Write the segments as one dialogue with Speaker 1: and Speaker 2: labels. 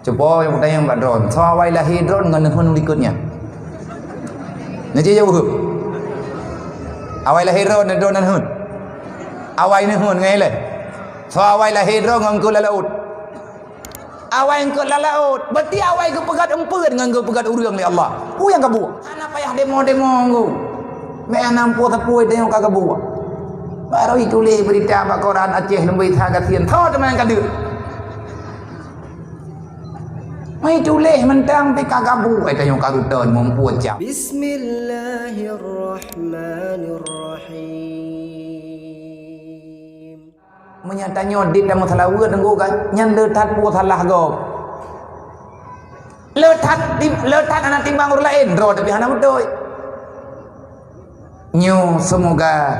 Speaker 1: Coba yang bertanya Mbak Dron, sawai lahir Dron dengan hun ikutnya. Nanti jauh. Awai lahir Dron dan hun. Awai ni hun ngai le. Sawai lahir Dron dengan kula laut. Awai engkau laut. Berarti awai ke pegat empur dengan engkau pegat urang li Allah. Ku yang kabu. Anak payah demo-demo engkau. Me nampu tapui tengok kabu. Baru itu le berita Pak Quran Aceh nembe tha katian tho teman ka deuk. Mai tuleh mentang pe kagabu ai tayong karuton mempuat jap. Bismillahirrahmanirrahim. Menyatanya dit dan masalawat engko kan nyan letat pu salah go. Letat anak timbang orang lain ro tapi hana betul. Nyo semoga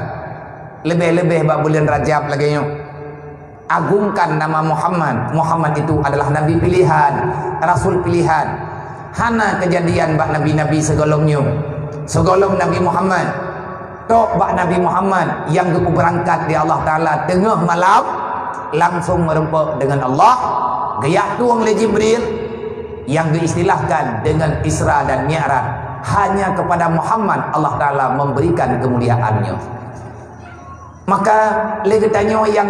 Speaker 1: lebih-lebih bab bulan Rajab lagi nyo. Agungkan nama Muhammad. Muhammad itu adalah nabi pilihan, rasul pilihan. Hana kejadian bak nabi-nabi segolongnya. Segolong Nabi Muhammad. Tok bak Nabi Muhammad yang berangkat di Allah Taala tengah malam langsung merempak dengan Allah. Gayak tuang le Jibril yang diistilahkan dengan Isra dan Mi'raj. Hanya kepada Muhammad Allah Taala memberikan kemuliaannya. Maka le tanya yang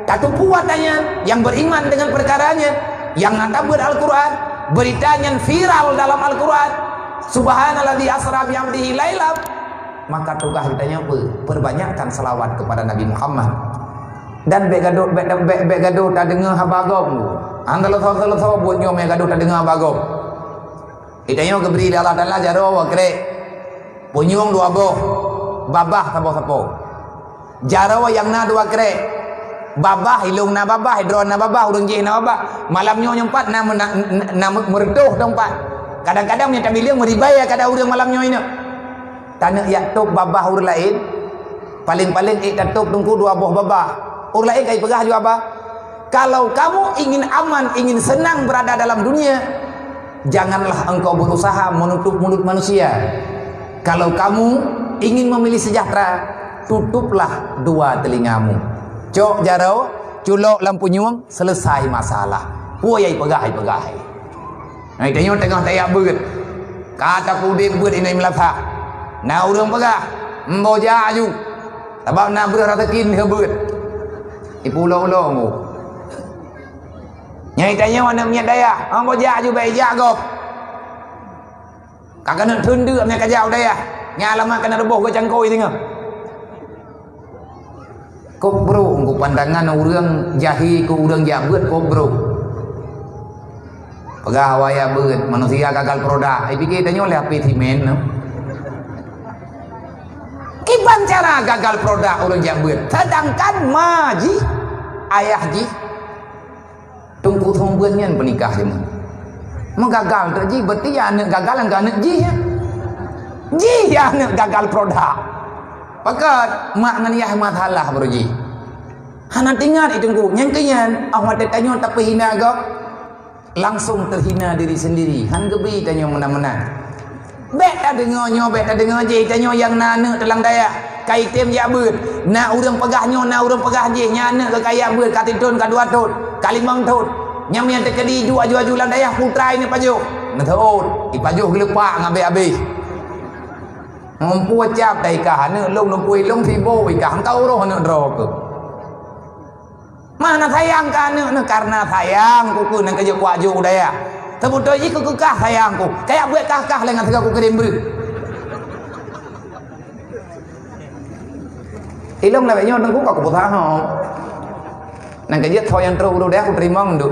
Speaker 1: kata puatannya, yang beriman dengan perkaranya, yang ngadabur Al-Quran, beritanya viral dalam Al-Quran, subhanalladzi asra bihamdihi lailam, maka tugas kitanya perbanyakkan selawat kepada Nabi Muhammad. Dan begado tak dengar habagom. Andalo tho buat nyom yang gado tak dengar habagom. Kitanya keberi Allah Taala jaro wa kre. Punyong dua boh, babah sapo-sapo. Jaro yang na dua kre. Babah hilung na babah hidron na babah urang je na babah malamnya nyempat na mereduh tempat kadang-kadang nya tabiling meribaya kada urang malamnya ini tanah yak tok babah urang lain paling-paling ik tok tungku dua buah babah urang lain kai pegah juga apa kalau kamu ingin aman ingin senang berada dalam dunia janganlah engkau berusaha menutup mulut manusia kalau kamu ingin memilih sejahtera tutuplah dua telingamu. Cok jarau, culok lampu nyuang, selesai masalah. Puai pegah. Nah, tengok tengah tayak beut. Kata kudim beut ini melafak. Nah, urang pegah, mboja aju. Sebab nak beratakin dia beut. Ipulau-ulau mu. Nyai tanya mana miat daya, mboja aju baik jagop. Kakak nak tundu amnya kajau daya. Nya lama kena reboh ke cangkoi tengok. Kobro ku pandangan urang jahi ku urang jabeut kobro. Pegah waya beut manusia gagal produk. Ai pikir tanya oleh api timen no. Kiban cara gagal produk urang jabeut. Sedangkan maji ayah ji tunggu thombeun nyan penikah je mah. Menggagal tu ji berarti ya anak gagalan ke anak ji ya. Ji ya anak gagal produk. Pakat mak ngan yah matalah beruji. Hana tinggal itu ku nyangkian awak tanya tapi hina agak langsung terhina diri sendiri. Han gebi tanya menang-menang. Bet tak dengar je tanya yang nana telang daya. Kai tem ya beut. Na urang pegahnya na urang pegah je nyana ke kaya beut katitun kadua tut. Kalimang tut. Nyam yang terkedi jua-jua lang daya putra ini pajuh. Ngeut. Ipajuh gelepak ngabe-abe. Mempuat cap dari kah ne long lempui long tibo ikah tahu roh ne drok mana sayang kan ne karena sayang ku nang kerja kuaju daya sebutoi iku kah sayangku kayak buat kah lengan tiga ku kirim ber ilong lah banyak nang ku kau putah ho nang kerja thoi yang terus udah aku terima ndu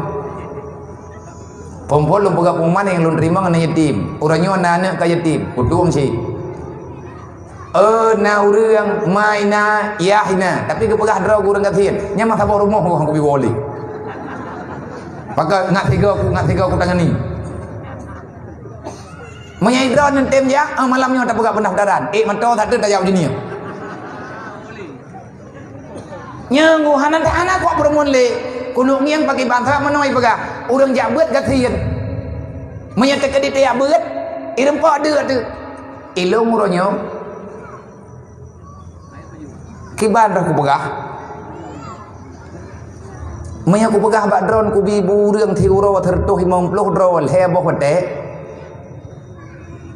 Speaker 1: pompol lum pegap uman yang lum terima ngan yatim urangnya nana ka yatim kutung si na urang maina yahina tapi kepegah draw urang katien nya mah sabor rumah aku biwoli maka ngat tiga aku tangan ni menyai draw nan tem ya malamnya tak pegah pendaftaran manto satu dah jawab dunia nya nguhanan anak kok bermun le kuno ngiang pakai bangsa menoi pegah urang jabeut katien menyata ke dia beut irem pak ada tu ilmu ronyo kiban dah ku pegah Maya ku pegah bak drone ku bibu รื่องที่อุโรtertuh 50 drone heboh wate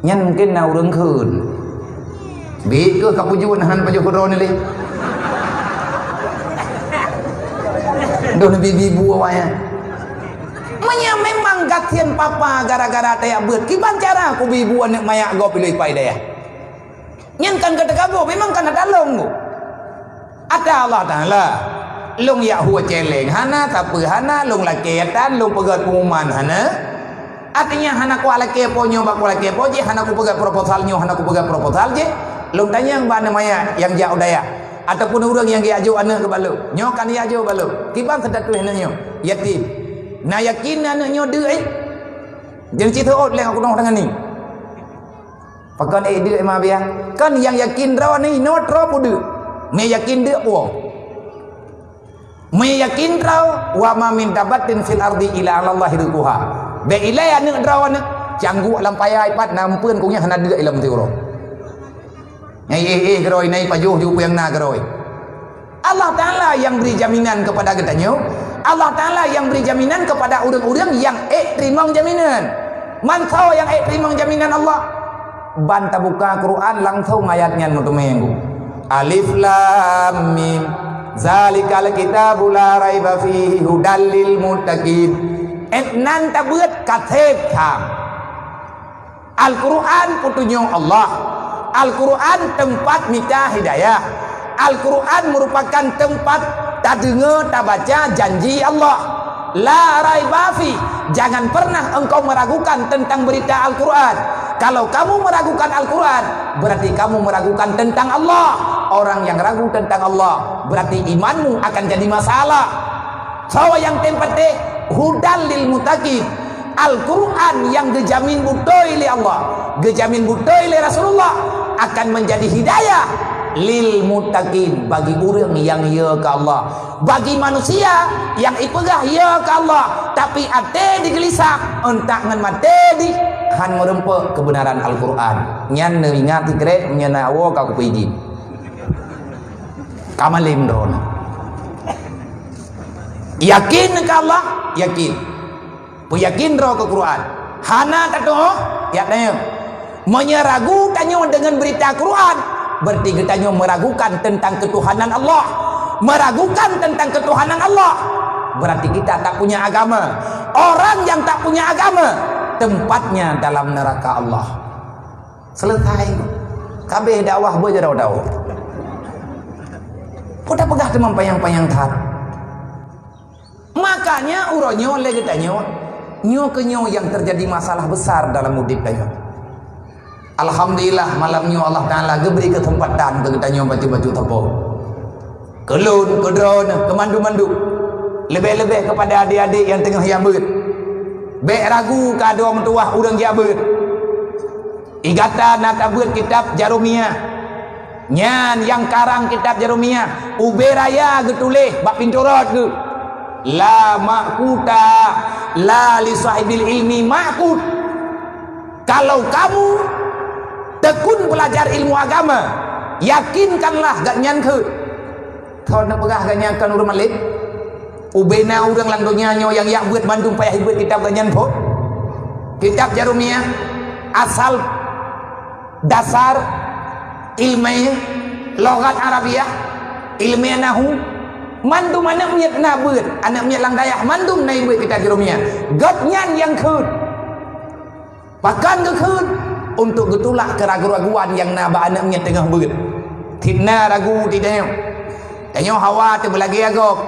Speaker 1: nyen mungkin na urang keun bi ke kapujun han paju drone ni don bibu awanya maya memang gatian papa gara-gara taya beut kiban cara ku bibu anak maya go pilih pai daya nyen kan kata kabu memang kan ada long ada Allah Taala lung ya huwa celeng hana tapi hana lung laketan lung pegat pengumuman hana artinya hana ku ala kepo nyo bak ala kepo je hana ku pegat proposal nyo hana ku pegat proposal je lung tanya yang mana maya yang jauh daya ataupun orang yang dia aju anak ke balu nyo kan dia aju balu kiban sedat tu hana nyo yatim na yakin anak nyo deui jangan cerita ot leng aku dong dengan ni pakan deui ma biang kan yang yakin raw ni no tro pudu me yakin deui uang meyakin raw wa ma min dabatin fil ardi ila Allah rizquha be ilai anu draw anu canggu lampaya ipat nampeun kunya hana deuk ilmu tiro nyai geroi nai pajuh ju yang na geroi Allah Taala yang beri jaminan kepada kita Allah Taala yang beri jaminan kepada orang-orang yang terima jaminan man tahu yang terima jaminan Allah banta buka Quran langsung ayatnya mutumenggu alif lam mim zalikal kitabu la raiba fihi hudal lil muttaqin nan tabeut katep tham Al-Quran petunjuk Allah Al-Quran tempat minta hidayah Al-Quran merupakan tempat tak dengar tak baca janji Allah la raiba fi jangan pernah engkau meragukan tentang berita Al-Quran kalau kamu meragukan Al-Quran berarti kamu meragukan tentang Allah orang yang ragu tentang Allah berarti imanmu akan jadi masalah so yang tempat hudal lil muttaqin Al-Quran yang gejamin butoi li Allah gejamin butoi li Rasulullah akan menjadi hidayah lil muttaqin bagi orang yang ya ke Allah bagi manusia yang ipegah ya ke Allah tapi ate digelisah entak ngan mate di han merempe kebenaran Al-Quran nyan ngati krek nyana wo ka ku pijin kamalim don yakin ke Allah yakin yakin roh ke Quran hana tato ya tanya menyeragu tanyo dengan berita Quran berarti kita meragukan tentang ketuhanan Allah meragukan tentang ketuhanan Allah berarti kita tak punya agama orang yang tak punya agama tempatnya dalam neraka Allah selesai kabeh dakwah berjadau-dau udah pegah teman payang-payang tar makanya uronyo lagi tanyo nyo kenyo yang terjadi masalah besar dalam mudik tanyo alhamdulillah malamnya Allah Taala geberi kesempatan ke kita nyo baju-baju tepo kelun kedron kemandu-mandu lebih-lebih kepada adik-adik yang tengah yang beut be ragu ka dua mentuah urang dia beut igata nak beut kitab Jarumiyah nyan yang karang kitab Jarumiyah uberaya getulih bak pinturot ge la maquta la li sahibil ilmi maqut kalau kamu tekun belajar ilmu agama yakinkanlah gak nyan ke kau nak pegah gak nyan kan urang malik ubena urang lang dunia nyo yang yak buat Bandung payah buat kitab gak nyan po kitab Jarumiyah asal dasar ilmu logat Arabiah ilmu nahu mandum anak punya nabut anak punya lang dayah mandum naik buat kitab Jarumiyah gak nyan yang ke pakan ke untuk getulak keraguan-raguan yang naba anaknya tengah beut tidna ragu tidanya tanyo hawa tu belagi agok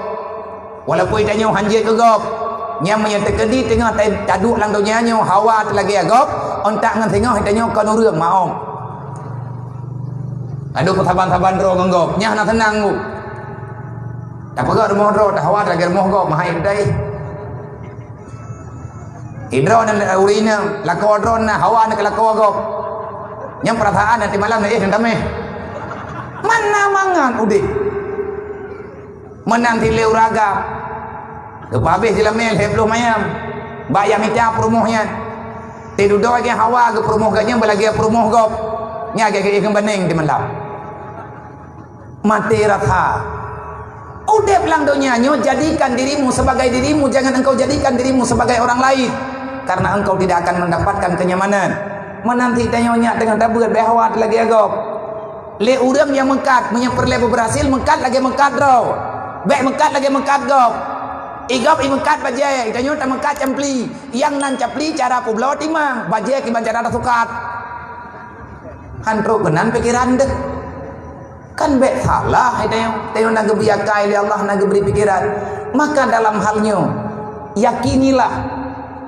Speaker 1: walaupun tanyo hanjir ke gok nyam yang terkedi tengah taduk lang dunia nyo hawa tu lagi agok ontak ngan tengah tanyo kan urang maom aduh ketaban-taban ro ngok nyah nak tenang ku tak pegak rumah ro tak hawa lagi rumah gok mahai dai hidron dan urina lako drone na hawa nak lako agok yang perasaan nanti malam ni damai mana mangan udik menang tileu raga depa habis jelamel hebloh mayam bayam ita perumuhnya tidur doa ke hawa ke perumuh ganya belagi perumuh gop nya ke ikan bening di malam mati rasa Udep lang dunianya, jadikan dirimu sebagai dirimu, jangan engkau jadikan dirimu sebagai orang lain, karena engkau tidak akan mendapatkan kenyamanan. Menanti tanyonya dengan tabur behawat lagi agak. Le urang yang mengkat, menyamper le berhasil mengkat lagi mengkat raw. Bek mengkat lagi mengkat gop. Igop i mengkat bajai, tanyo ta mengkat campli. Yang nan campli cara publo timang, bajai ki bancara sukat. Hantro benan pikiran deh. Kan bek salah tayo nak gebiakai oleh Allah nak beri pikiran. Maka dalam halnya yakinilah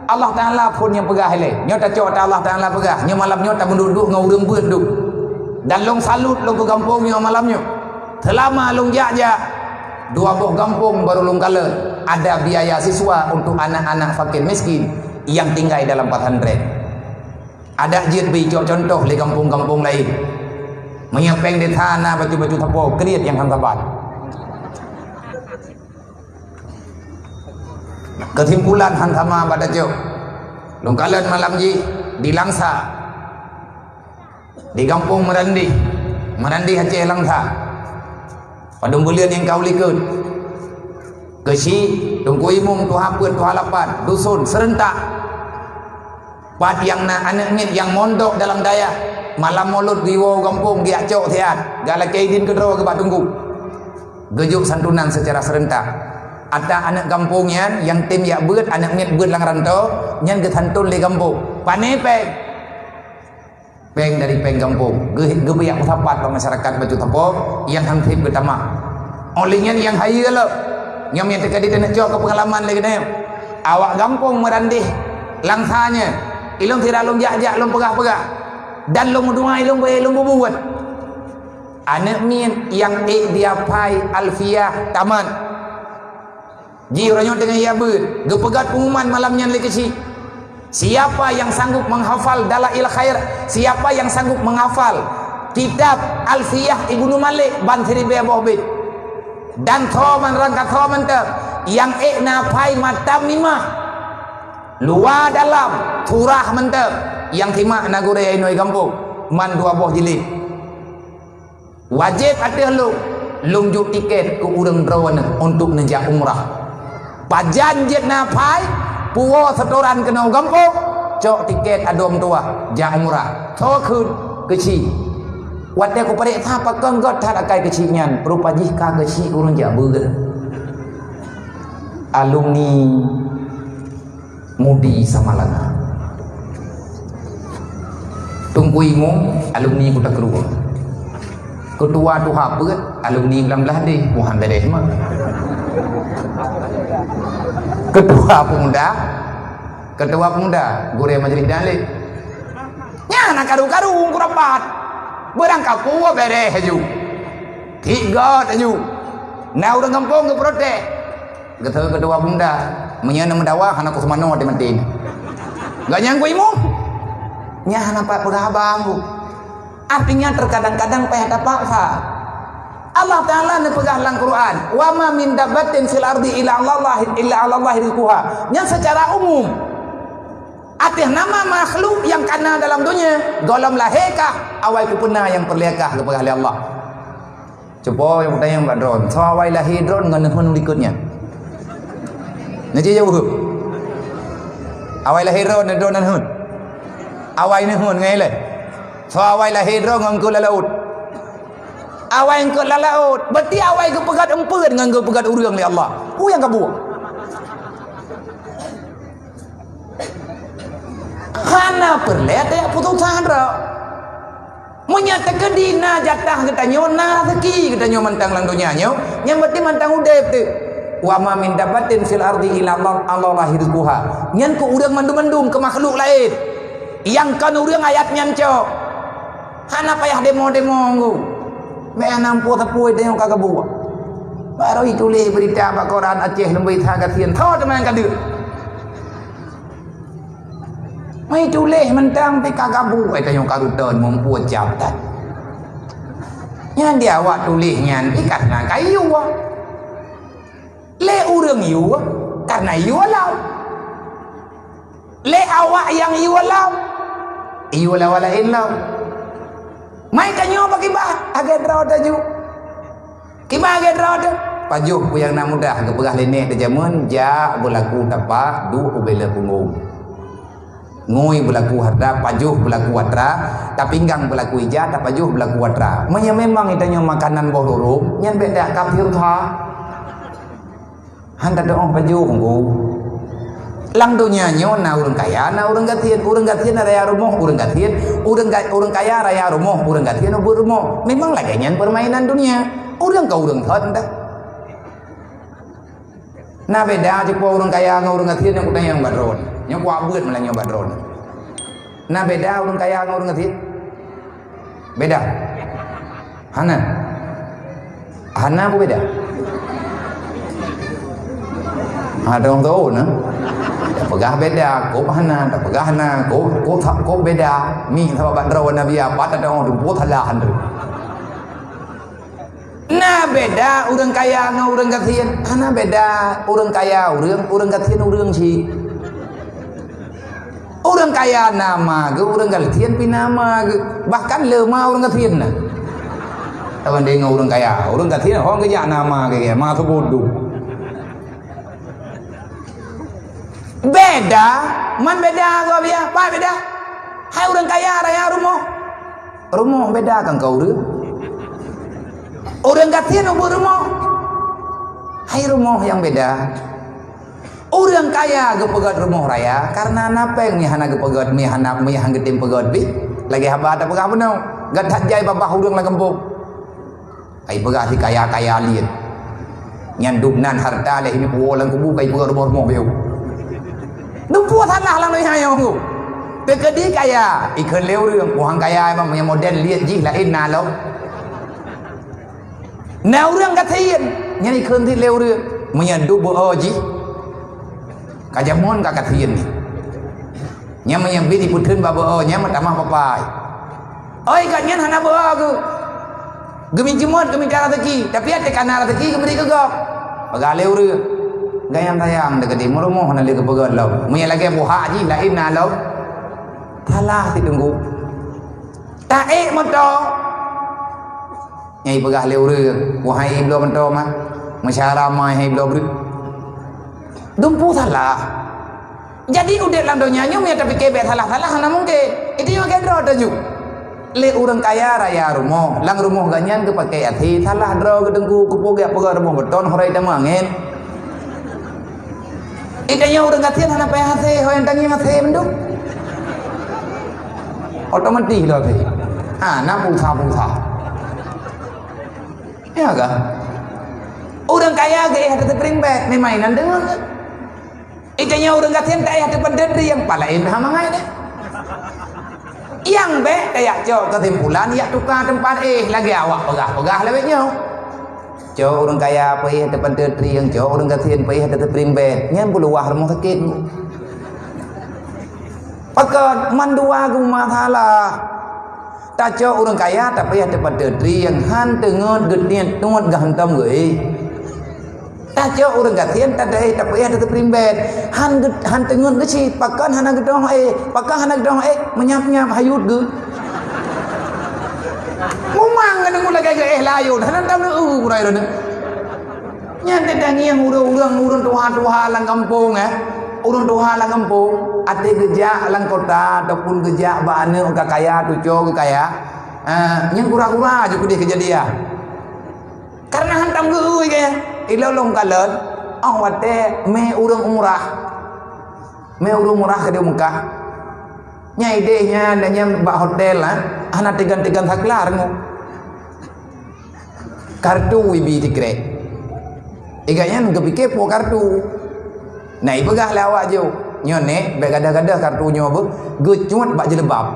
Speaker 1: Allah Taala pun yang pegah le. Nyo ta cok ta Allah Taala pegah. Nyo malam nyo ta menduduk ngau urang beut duk. Dan long salut long ke kampung nyo malam nyo. Selama long jak-jak dua buah kampung baru long kala ada biaya siswa untuk anak-anak fakir miskin yang tinggal dalam 400. Ada jid bi contoh di kampung-kampung lain. Menyapeng di tanah baju-baju tapo kriat yang hantabat. Kesimpulan hantama pada jo. Longkalan malam ji di Langsa, di kampung Merandi Aceh Langsa. Padung bulian yang kau likut. Kesi tunggu imum tu hapun tu halapan dusun serentak. Pad yang na anak yang mondok dalam daya. Malam mulut diwo kampung dia cok tiat galak kaidin kedua ke batunggu gejuk santunan secara serentak. Ada anak kampungnya yang tim ya beut anak ngit beut lang rantau nyan ke santun di kampung pane peng dari peng kampung gebiak usapat masyarakat baju tapo yang hansip betama olehnya yang hayu lo nyom yang terkadi nak cok ke pengalaman lagi nih awak kampung Merandih langsanya ilung tira lung jak-jak lung pegah-pegah dan lo mudungai lo buat anak min yang dia pai alfiah taman ji orangnya dengan ia ber gepegat pengumuman malamnya lagi si siapa yang sanggup menghafal dalail khair, siapa yang sanggup menghafal kitab alfiah Ibnu Malik ban seribe bohbit dan thoman rangka thoman ter yang na pai matamimah luar dalam surah mentep yang timak nagure inoi kampung man 2 buah jilid wajib ada lung juk tiket ke urang drone untuk nejak umrah pajan jet napai puwo setoran kenau kampung cok tiket adom tua jak umrah to kun kecil wadde ko pare tha pakang got thar akai kecil nyan perupa jika kecil urang jak beul alumni mudi Samalanga tunggu imum alumni kota keruang ketua tu hapet alumni 19 deh Muhammad deh mah ketua pemuda gure majelis dalil nya nak karu-karu kurapat berang kapua bere haju tiga haju na urang kampung ke protes ketua pemuda menyana mendawah anak kusmano di Madin gak nyangku imum nya nampak berhabang artinya terkadang-kadang payah paksa Allah Ta'ala nepegah dalam Quran wa ma min dabbatin fil ardi illa Allah rizquha yang secara umum artinya nama makhluk yang kana dalam dunia golom lahekah awal kupuna yang perliakah kepegah oleh Allah coba yang bertanya Mbak Drone so awal lahir drone dengan hun berikutnya nanti jauh awal lahir drone dan hun awai ni hun ngai le so awai lahir ngan ku laut awai ku laut berarti awai ku pegat empeun ngan ku pegat urang li Allah yang kabu hana perlet ya putusan ra menyatakan dina jatah kita nyona rezeki kita nyo mantang lang dunia nyo yang berarti mantang udep tu wa ma min dabatin fil ardi illa Allah rizquha nyan ku urang mandum-mandum ke makhluk lain yang kan urang ayatnya cok hana payah demo-demo nggu me nampu tapui tengok kagak buat baru itu le berita pak Quran Aceh lembai thaga tien tho teman kadu mai tu le mentang pe kagak buat tengok kagak ton mampu jabatan nyan dia awak tulis nyan karena kayu le urang yu karena yu lau le awak yang yu lau iwala wala inna mai tanyo ba kiba age drawda ju kiba age drawda pajuh ku yang nak mudah ke perah lenek de jamun ja berlaku tapak du ubela punggung ngui berlaku hadra pajuh berlaku watra tak pinggang berlaku ija tak pajuh berlaku watra memang itanya makanan boh lurung nyan beda kafir tha handa doong pajuh ku lang dunia nyo na urang kaya na urang gatian raya rumah urang kaya raya rumah urang gatian ubur rumah memang lagi nyan permainan dunia urang ka urang thon dah na beda je ko urang kaya ngau urang gatian yang kutanya yang badron yang kwa beut malah yang badron na beda urang kaya ngau urang gatian beda hana apa beda ada orang tahu nah pegah beda ko hana tak pegah hana ko beda mi sama badron nabi apa ada orang tu thalahan tu na beda urang kaya ngau urang gatian hana beda urang kaya urang gatian urang si urang kaya nama ke urang gatian pinama ke bahkan lema urang gatian na taban dia ngau urang kaya urang gatian hong ke ya nama ke ma sebut du beda man beda ko biar apa beda hai urang kaya raya rumah beda kan kau urang orang gatian ubur rumah hai rumah yang beda orang kaya gepegat rumah raya karena napeng mihana gepegat mihana getim pegat bi lagi haba tak pegah benau gadat jai babah urang la gempuk ai pegah si kaya lian nyan dubnan harta le ini pulang kubu kai pegat rumah beu dumpu tanah lang noi hayo ku pekedi kaya ikon leu reung puhang kaya memang yang model liat ji lain na lo nào rương gắt thiên nhân khơn thì leo rương mà nhận đủ bộ gì cả jam mon cả thiên ni nyama yang bidi putun babo nyama tamah papai oi kan nyen hana bo aku gemi jimot gemi cara teki tapi ate kana teki gemi ke gok baga leu rương gayam tayang dekat di murumoh na le ke pegat lau munya lagi buha ji lain na lau thalah ti tunggu tae motor nyai pegah leu rương wahai belum mentau mah masyarakat mai hai belum rương dumpu salah jadi udah lang donya nyu ya tapi kebe salah na mungkin itu yang kedro tu le urang kaya raya rumah lang rumah ganyan ke pakai athi salah dro ke dengku ku poge pegah rumah beton horai tamangen itanya urang gatian hana pa hase hoyan tangi hase menduk otomatis lo thi na pulsa ya kan orang kaya gaya hati terperimbet ni mainan dengan itanya orang gatian tak hati pendedri yang palain hamangai deh yang be kayak jo kesimpulan ya tukar tempat lagi awak pegah lebihnya jo orang kaya pergi hati pendedri yang jo orang gatian pergi hati terperimbet nyan peluah rumah sakit pakat mandua rumah salah ta cho orang kaya tapi ada pada dri yang han tengot gedian tungot gahantam gue ta cho orang gatian ta dai tapi ada terprimbet han tengot ke si pakan hana gedong menyap hayut ge mumang nang mula gaya layu han tam urai ron nyan te dangi yang urang tuha lang kampung urang tuha lang kampung ate gejak lang kota ataupun gejak bane orang kaya tuco ke kaya yang kura-kura aja dia kejadian karena hantam geui ke ilolong kalen wate me urang umrah ke di Mekah nyai dehnya nanya mbak hotel anak tegan-tegan saklar ngo kartu wibi tikre iganya ngepike po kartu nah ipegah lawak jo nyone baik gada-gada kartunya apa gecut bak jelebab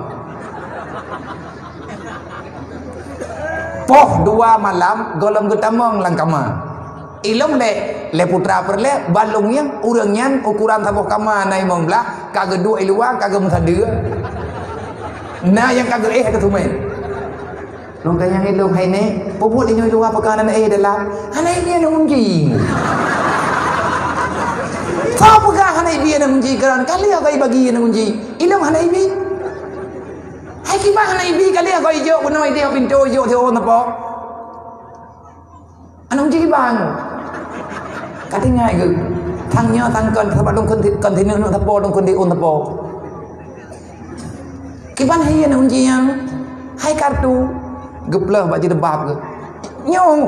Speaker 1: poh 2 malam golem getamong langkama ilom le putra perle balung yang urangnya ukuran tabuh kama nai mongla kagak dua iluang kagak musadeur nah yang kagak ketumen long kayang ilong hai ne pobut inyo iluang pekanan dalam hanai dia nungjing kau pegah hanai biar nunji keran kali agai bagi nunji ilong hanai bi hai kibah hanai bi kali agai jo bunoi dia pintu jo theo napa anong ji bang Katanya ke thangnya thangkan sebab dong kontainer nak tapo dong kondi on tapo. Kiban hai na unjian hai kartu geplah bak je debab ke. Nyong.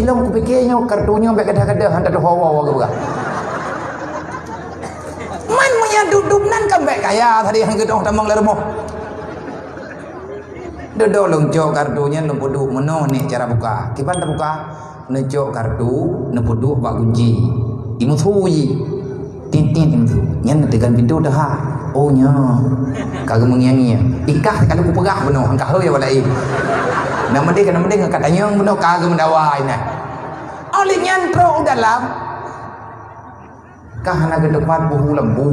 Speaker 1: Long ku fikirnya kartunya bak kada-kada hantar hawa ke bukan. Man punya duduk nan kan bak kaya tadi hang gedong tamang lermoh. Dodol long cok kartunya long podu meno ni cara buka. Kiban tak buka? Necok kartu nepodu bak kunci. Imu thuyi. Tin imu. Nyan tekan pintu dah ha. Oh nya. Kagak mengiangi. Ikah kalau ku pegah beno hang kah ya walai. Nama dia katanya beno kagak mendawai nah. Oleh nyantro dalam kahana ke depan buhu lembu.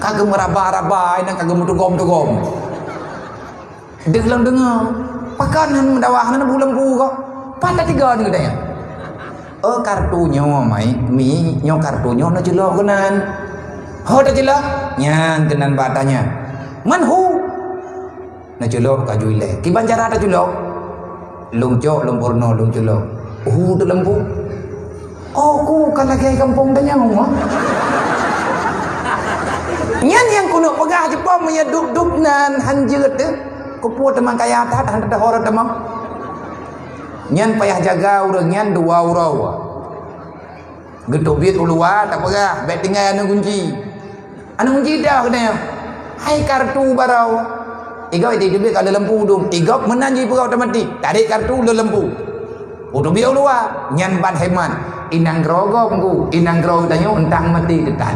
Speaker 1: Kagak meraba-raba ina kagak mutugom-tugom. Dengar dengar. Pakanan mendawah na buhu lembu kok. Pada tiga ni katanya. Kartunya mai mi nyo kartunya na jelok kenan. Ho dah jelok nyan kenan batanya. Manhu na jelok kaju ile. Kiban cara dah jelok. Lung cok lung porno lung jelok. Tu lembu. Ku kan lagi kampung dah nyang. Nyan yang kuno pegah Jepang punya duk nan hanjeut tu. Kupu teman kaya tat han dah hor temang. Nyan payah jaga urang nyan dua urau. Gedok biat ulua tak pegah, bet tinggal anu kunci. Anu kunci dah kena. Hai kartu barau. Igau itu biat ada lempu dum. Igau menanji pegau otomatik. Tarik kartu le lempu. Udah biar ulua nyan ban heman. Inang grogom ku, inang grog tanyo entang mati dekan.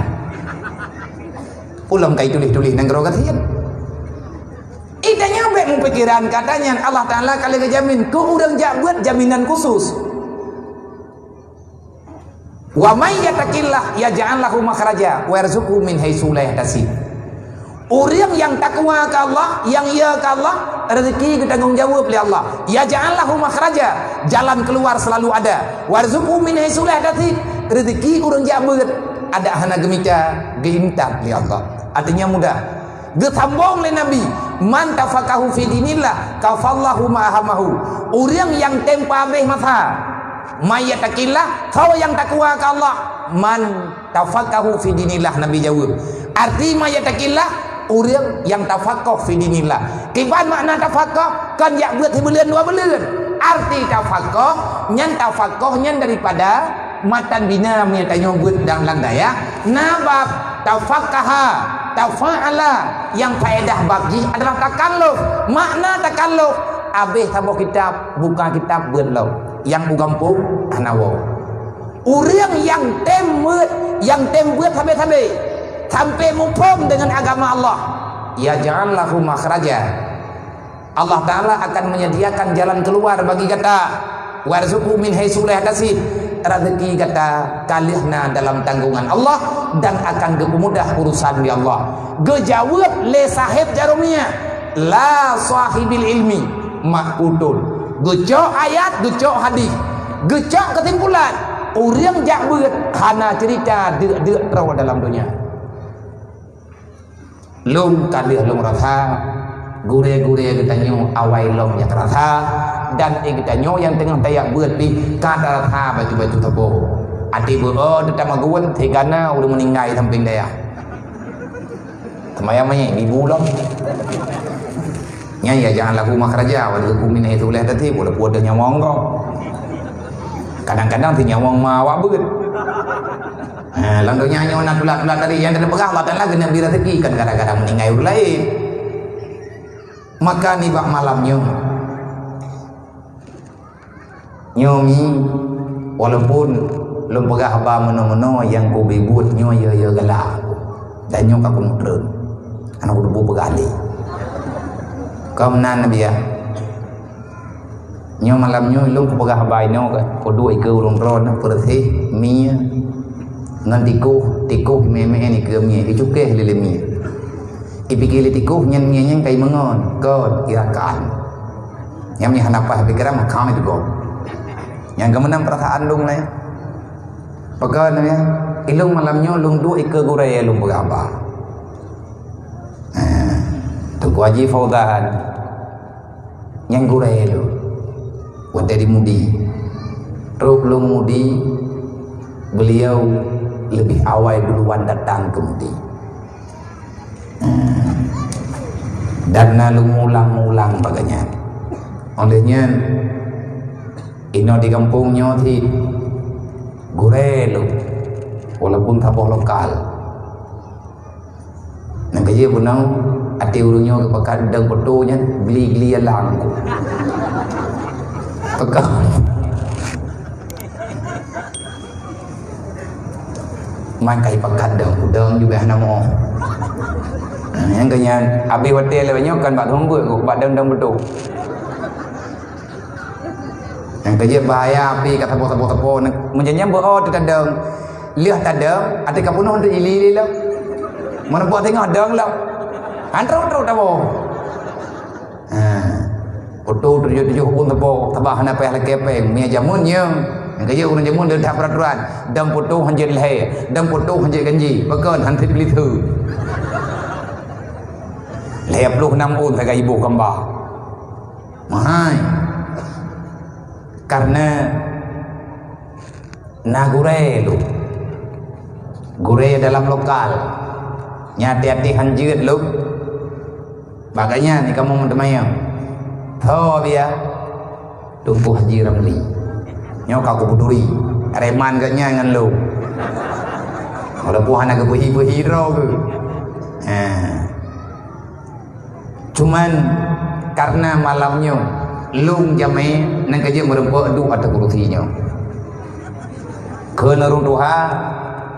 Speaker 1: Ulam kai tulis-tulis nang grog kasihan. Idanya baik pikiran katanya Allah Ta'ala kali kejamin ku udang jak buat jaminan khusus. Wa may yattaqillah yaj'al lahu makhraja wa yarzuqhu min haitsu la yahtasib. Orang yang takwa ke Allah, yang ia ke Allah, rezeki bertanggung jawab oleh Allah. Yaj'al lahu makhraja, jalan keluar selalu ada. Warzuqhu min haitsu la yahtasib. Rezeki urang jak buat ada hana gemita geintat oleh Allah. Artinya mudah. Ditambung oleh Nabi, man tafaqahu fi dinillah kafallahu ma'ahamahu. Orang yang tempa habis masa mayatakillah, kau yang takwa ke Allah, man tafaqahu fi dinillah. Nabi jawab, arti mayatakillah orang yang tafaqah fi dinillah. Kiban makna tafaqah kan yak buat bulan 2 bulan. Arti tafaqah nyan tafaqahnya daripada matan bina menyatanya buat dalam landaya nabab tafaqaha tafa'ala yang faedah bagi adalah takalluf. Makna takalluf habis tambah kitab buka kitab berlau yang bugampung anawo. Orang yang tembuat habis-habis sampai mupom dengan agama Allah, ya ja'allahu makhraja. Allah Ta'ala akan menyediakan jalan keluar bagi kata warzuqhu min haitsu la yahtasib. Rezeki kata kalihna dalam tanggungan Allah dan akan gemudah urusan di Allah. Gejawab le sahib jarumia la sahibil ilmi makutun. Gecok ayat, gecok hadis, gecok kesimpulan. Orang jak beut hana cerita deuk raw dalam dunia. Lum kalih lum rasa gure-gure getanyo awai lom yang rasa dan getanyo yang tengah tayak beut di kada rasa baju-baju tebo. Ati beo detamaguan tegana udah meninggal samping daya. Temayamanya ibu lom. Nya ya jangan laku makhraja wa laku min haitsu la yahtasib boleh buat nyawang kau. Kadang-kadang ti nyawang mawa beut. Langdonya nyawa nak tulat-tulat tadi yang ada pegah Allah Ta'ala kena beri rezeki kan kadang-kadang meninggal orang lain. Maka ni bak malamnya nyomi walaupun lum pegah ba meno-meno yang ku bibut nyo ya galak dan nyo ka kumutreun anak udah bu pegali kau menan nabi ya nyo malam nyo lum ku pegah ba nyo ka ko dua ke urung ron persi mi ngan tikuh meme ni ke mi icuke lele mi ipikili tikuh nyen mi nyen kai mengon kon irakan yang ni hanapa pikiran makam itu go yang kemenang perasaan lung lah pekan ya ilung malamnya lung dua ike gurai lung berapa tu Haji Fauzan yang gurai lu wante di mudi Terus Mudi beliau lebih awal duluan datang ke Mudi. Dan lalu mulang-mulang bagainya. Olehnya ino di kampungnya di Gurelu, walaupun taboh lokal. Nang kaya punau ati urungnya kepakat dang fotonya beli-beli lang. Pekat. Main kai pekat dang juga namo. Yang kanya abi hotel lewatnya kan bak tunggu bak dang betul. Yang kerja bahaya api kata tepo menjanya oh tadang lihat tadang ati kapuno untuk ili lah mana buat tengok dang lah antro tabo foto tujuh pun tepo tabah na peh kepeng mia jamunnya yang kerja urang jamun dah peraturan dam foto hanjil leh dam foto hanjil ganji bakal hantit beli tu leh 26 un tak ibu kembar mahai karena gure dalam lokal nyati-hati hanjir lu bagainya ni kamu mendemayang tho dia tumpuh haji ramli nyo kau buduri reman gaknya ngan lu kalau puan agak behi ro ke cuman karena malamnya lung jame nang kerja merempak du atau kurutinya ke narung tuha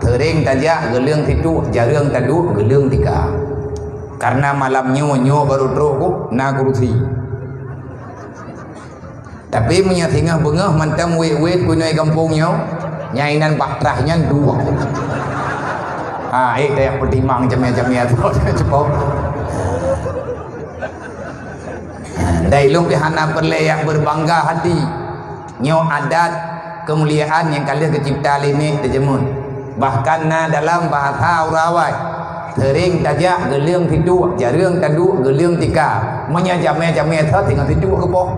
Speaker 1: tering tajak geleng titu jarang tadu geleng tika karena malamnya nyo baru teruk na kuruti tapi punya tingah bengah mantam wet kunai kampungnya nyainan batrahnya dua kayak pertimang jamnya tu cepat dari lung dihana perle yang berbangga hati nyo adat kemuliaan yang kalian kecipta ini terjemun bahkan dalam bahasa urawai tering tajak geleng tidu jarang tadu geleng tika menya jamnya thot tinggal tidu ke poh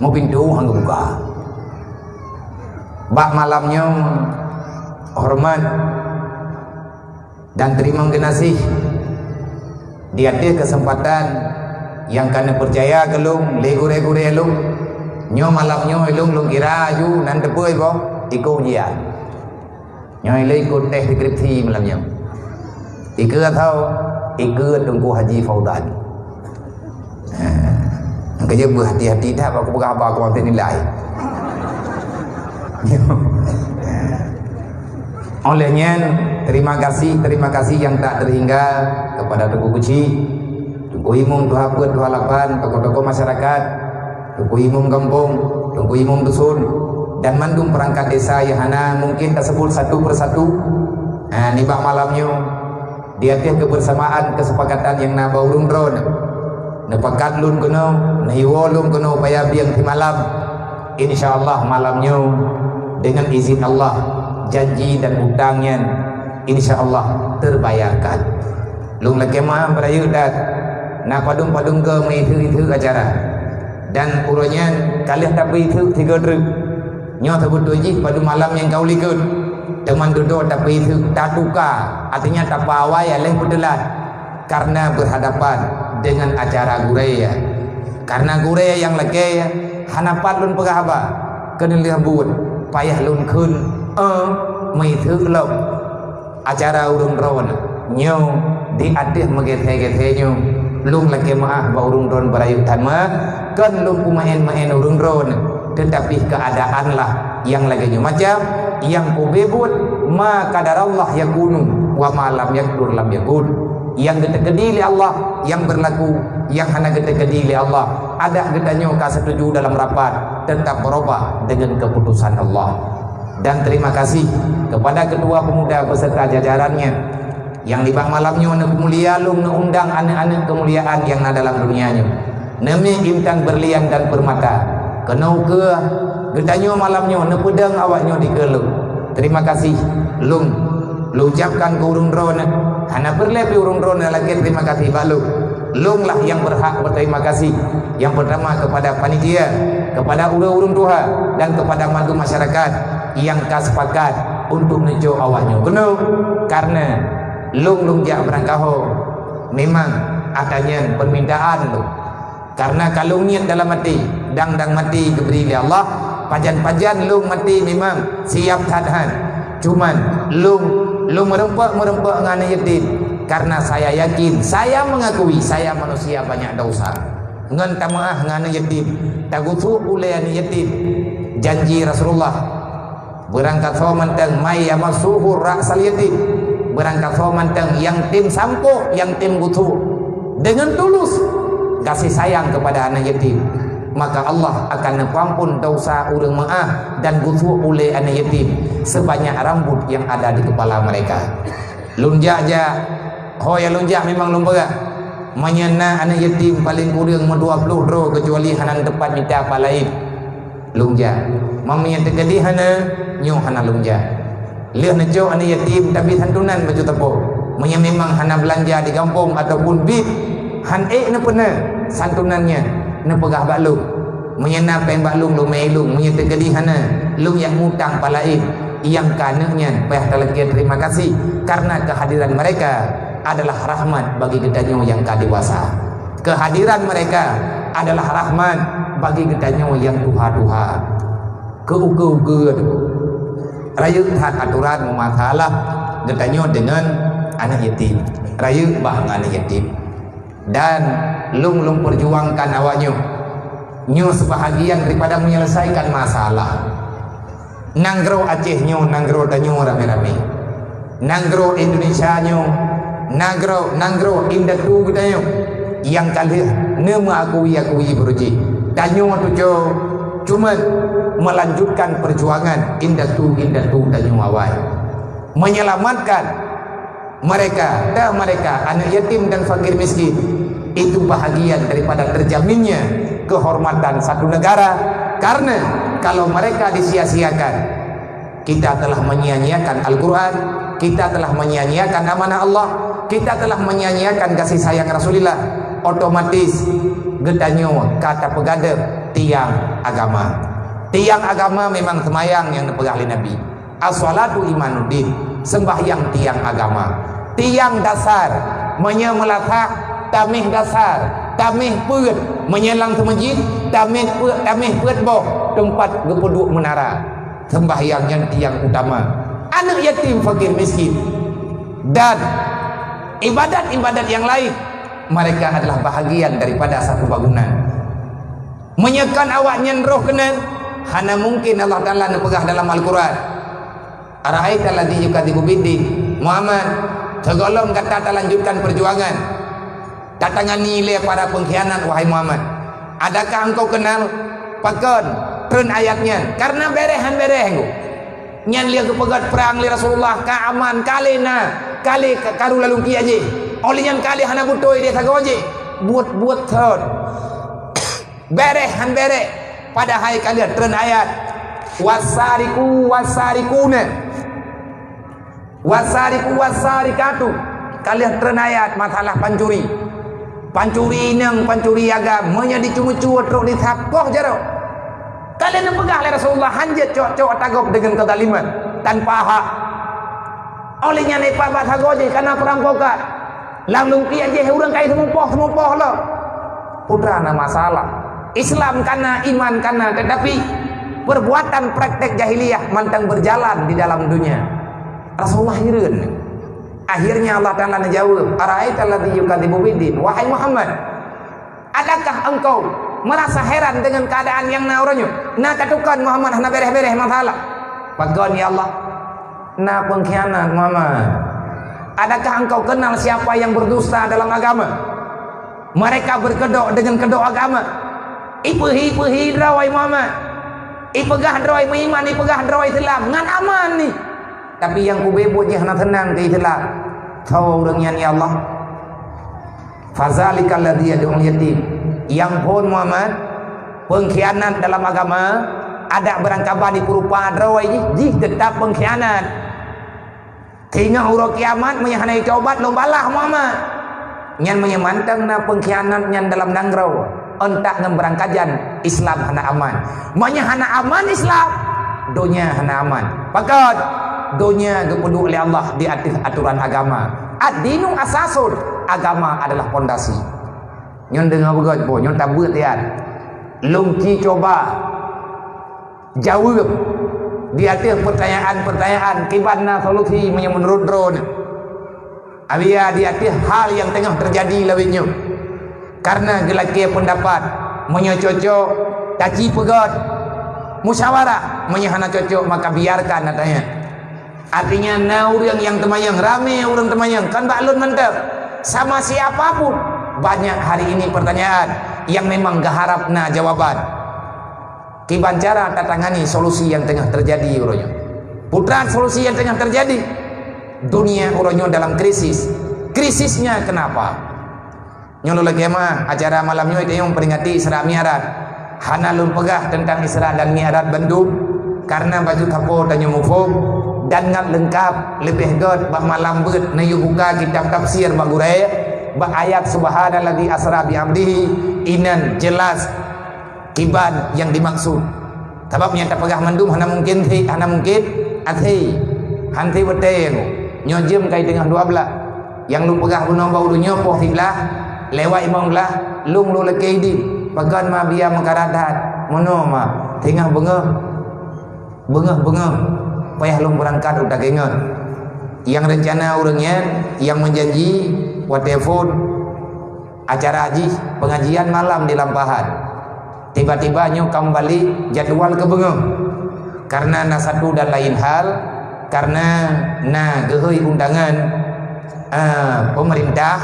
Speaker 1: mau pintu hang buka bak malamnya hormat dan terima kasih di atas kesempatan yang kena percaya ke lung legure-gure lung nyo malamnya lung kira aju nan depoi boh ikut ujian nyo ikut teh skripsi malamnya ikut tunggu haji Faudan kerja berhati-hati dah aku berapa aku nanti nilai olehnya terima kasih yang tak terhingga kepada Tuku Kuci Tunggu imum tuha put tuha lapan tokoh-tokoh masyarakat Tunggu imum kampung Tunggu imum dusun dan mandum perangkat desa Yahana mungkin tersebut satu persatu nibak malamnya di atas kebersamaan kesepakatan yang nabau lundron nepakat lun kuno nahiwo lun kuno paya biang di malam insyaallah malamnya dengan izin Allah janji dan hutangnya insyaallah terbayarkan lung lagi mah berayu dat na padung-padung ke itu acara dan urunya kalian tapi itu 3 druk nyo sebut tuji pada malam yang kau likut teman duduk tapi itu tak tukar artinya tak pawai alih pudelat karena berhadapan dengan acara guraya karena guraya yang lagi hanapat lun pegahaba kena lihat buat payah lun kun mai lok acara urung ron nyo di atas megethe-gethe nyo lung lagi maah ba urung ron berayu tanma kan lung kumain urung ron tetapi keadaanlah yang lagi macam yang kubebut ma kadar Allah yakunu wa malam yakdur lam yakun yang gede-gede li Allah yang berlaku yang hana gede-gede li Allah ada gedanya ka setuju dalam rapat tetap berubah dengan keputusan Allah dan terima kasih kepada kedua pemuda beserta jajarannya yang di bang malamnya nak mulia lung nak undang anak-anak kemuliaan yang ada dalam dunianya nemi intan berlian dan permata kenau ke gedanya malamnya nak pedang awaknya di kelung terima kasih lung ucapkan ke urung drone hana berlepi urung drone lagi terima kasih baluk Lunglah yang berhak berterima kasih. Yang pertama kepada panitia, kepada urang-urang tuha, dan kepada mantu masyarakat yang sepakat untuk nejo awaknya. Kenapa? Karena lung jak berangkaho memang adanya permintaan lu. Karena kalau niat dalam hati, dang mati diberi oleh Allah, pajan lung mati memang siap tahan. Cuman lung merempak dengan yatim. Karena saya yakin, saya mengakui saya manusia banyak dosa. Ngan tamaah ngana yatim, tagutu oleh yatim. Janji Rasulullah berangkat so manteng mai yamasuhur ra'sal yatim. Berangkat so manteng yang tim sampo, yang tim gutu dengan tulus kasih sayang kepada anak yatim, maka Allah akan mengampun dosa urang maah dan gutu oleh anak yatim sebanyak rambut yang ada di kepala mereka. Lunjak ja hoya lunjak memang lumba menyena anak yatim paling kurang 20 ro kecuali hanan depan minta apa lain. Lunjak mamanya tegadi hana nyu hana lunjak lihat nejo anak yatim tapi santunan baju tepuk menyang memang hana belanja di kampung ataupun bit han na pernah santunannya na pegah baklung menyena peng baklung lu melung menyang tegadi hana lung yang ngutang palain yang kananya payah talakian terima kasih karena kehadiran mereka adalah rahmat bagi kita yang kadewasa. Kehadiran mereka adalah rahmat bagi kita yang tuha-tuha. Keuge-uge rayu taat aturan memasalah kita dengan anak yatim. Rayu bah anak yatim. Dan lung perjuangkan awaknya. Nyu sebahagian daripada menyelesaikan masalah. Nanggro Aceh nyu, nanggro danyu rame-rame. Nanggro Indonesia nyu, nanggro indatu kita yang kali nama akui beruji danyu tujo cuma melanjutkan perjuangan indatu danyu awal menyelamatkan mereka anak yatim dan fakir miskin. Itu bahagian daripada terjaminnya kehormatan satu negara, karena kalau mereka disia-siakan, kita telah menyia-nyiakan Al-Quran, kita telah menyia-nyiakan amanah Allah, kita telah menyia-nyiakan kasih sayang Rasulullah. Otomatis gedanyo kata pegadep tiang agama. Tiang agama memang semayang yang dipegang oleh Nabi. As-salatu imanuddin, sembahyang tiang agama. Tiang dasar menyemelatak tamih dasar, tamih peut menyelang ke masjid, tamih peut boh tempat gepeduk menara. Sembahyang yang tiang utama. Anak yatim fakir miskin dan ibadat-ibadat yang lain, mereka adalah bahagian daripada satu bangunan. Menyekan awaknya roh kenan hana mungkin Allah Ta'ala nepegah dalam Al-Quran. Ara'aita alladzi yukadzibu bid-din. Muhammad segolong kata lanjutkan perjuangan. Datangan nilai para pengkhianat wahai Muhammad. Adakah engkau kenal pakon tren ayatnya? Karena berehan nyan lihat kepegat perang li Rasulullah ka aman kalena kali karu lalu ki aje oleh kali hana butoi dia tagoje buat third berehan pada hai kalian tren ayat wasarikatu kalian tren ayat masalah pancuri nang pancuri agam menjadi cuma-cuma teruk ditapoh jaro. Kalian yang pegang oleh Rasulullah hanjat cok tagok dengan kezaliman tanpa hak. Olehnya naik pabat hagoje karena perampokan. Langsung kia je orang kai semumpoh lo. Putra na masalah. Islam karena iman karena tetapi perbuatan praktek jahiliyah mantang berjalan di dalam dunia. Rasulullah hireun. Akhirnya Allah Ta'ala menjawab, ara'aita alladzi yukadzibu bid-din, wahai Muhammad, adakah engkau merasa heran dengan keadaan yang nauranya? Nah katukan Muhammad hana bereh-bereh masalah. Pagon ya Allah, nah pengkhianat Muhammad. Adakah engkau kenal siapa yang berdusta dalam agama? Mereka berkedok dengan kedok agama. Ipehi drawai Muhammad. Ipegah drawai beriman, ipegah drawai Islam. Ngan aman nih. Tapi yang kubebutnya hana tenang ke Islam. Tahu orangnya ya Allah. Fazalikal ladzi yad'ul yatim. Yang pun Muhammad pengkhianat dalam agama ada berangkabah di perupa drawai ji tetap pengkhianat. Tinggal huruf kiamat menyahanai cobat lombalah Muhammad. nyan menyemantang na pengkhianat nyan dalam nangrau entak ngemberangkajan Islam hana aman. Manya hana aman Islam, dunia hana aman. Pakat dunia gepedu oleh Allah di atas aturan agama. Ad-dinu asasun, agama adalah pondasi. Nyon dengar begot po, nyon tabut lihat. Lungki coba jawab di atas pertanyaan-pertanyaan kibana solusi menurut drone. Alia di atas hal yang tengah terjadi lawinnya. Karena gelaki pendapat menyococok taci pegot musyawarah menyahana cocok maka biarkan katanya. Artinya orang yang temayang rame orang temayang kan baklun mantap sama siapapun. Banyak hari ini pertanyaan yang memang gaharapna jawaban. Kiban cara tatangani solusi yang tengah terjadi uronyo. Putra solusi yang tengah terjadi. Dunia uronyo dalam krisis. Krisisnya kenapa? Nyolo lagi mah acara malamnya itu yang memperingati Isra Mi'raj. Hanalun pegah tentang Isra dan Mi'raj Bandung karena baju tapo tanya mufum dan ngat lengkap lebih god bah malam bet na buka kitab tafsir bagurai bah ayat subhanalladzi asra bi amrihi inan jelas kiban yang dimaksud. Sebabnya tak pegah mandum hana mungkin athi hanti beteng nyojem kai tengah 12 yang lu pegah bunuh bau nyopoh tilah lewat imam lah lung lu lekei di pagan ma biar mengkaradat mono ma tengah bengah payah lung berangkat udah gengen yang rencana orangnya yang menjanji buat telepon acara haji pengajian malam di Lampahan tiba-tiba nyo kembali jadwal ke bengeng karena na satu dan lain hal karena na gehoi undangan pemerintah